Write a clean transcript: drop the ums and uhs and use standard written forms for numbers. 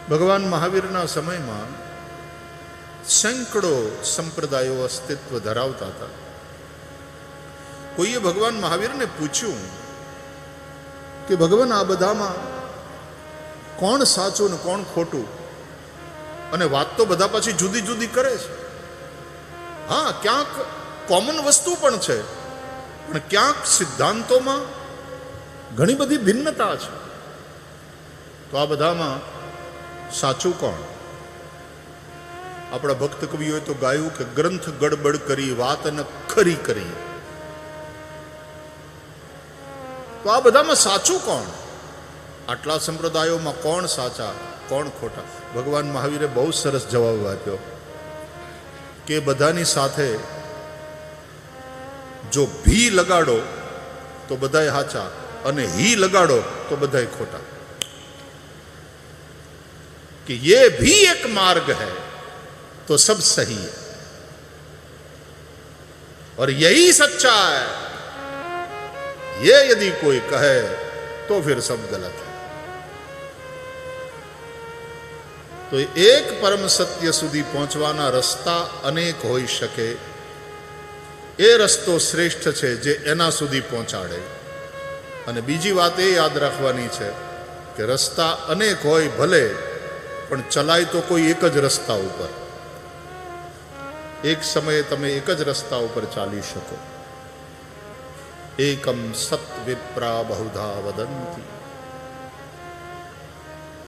ભગવાન મહાવીરના સમયમાં સેંકડો સંપ્રદાયો અસ્તિત્વ ધરાવતા હતા. કોઈએ ભગવાન મહાવીરને પૂછ્યું કે ભગવાન, આ બધામાં કોણ સાચું ને કોણ ખોટું? અને વાત તો બધા પછી જુદી જુદી કરે છે. હા, ક્યાંક કોમન વસ્તુ પણ છે, પણ ક્યાંક સિદ્ધાંતોમાં ઘણી બધી ભિન્નતા છે. તો આ બધામાં સાચું કોણ? આપણા ભક્ત કવિઓએ તો ગાયું કે ગ્રંથ ગડબડ કરી વાત અને ખરી કરી. તો આ બધામાં સાચું કોણ? આટલા સંપ્રદાયોમાં કોણ સાચા કોણ ખોટા? ભગવાન મહાવીરે બહુ સરસ જવાબ આપ્યો કે બધાની સાથે જો ભી લગાડો તો બધાય સાચા, અને હી લગાડો તો બધાય ખોટા. कि ये भी एक मार्ग है तो सब सही है, और यही सच्चा है, ये यदि कोई कहे तो फिर सब गलत है. તો એક પરમ સત્ય સુધી પહોંચવાના રસ્તા અનેક હોઈ શકે. એ રસ્તો શ્રેષ્ઠ છે જે એના સુધી પહોંચાડે. અને બીજી વાત એ યાદ રાખવાની છે કે રસ્તા અનેક હોય ભલે, પણ ચલાય તો કોઈ એક જ રસ્તા ઉપર. એક સમયે તમે એક જ રસ્તા ઉપર ચાલી શકો. એકમ સત વિપ્રા બહુધા વદંતી.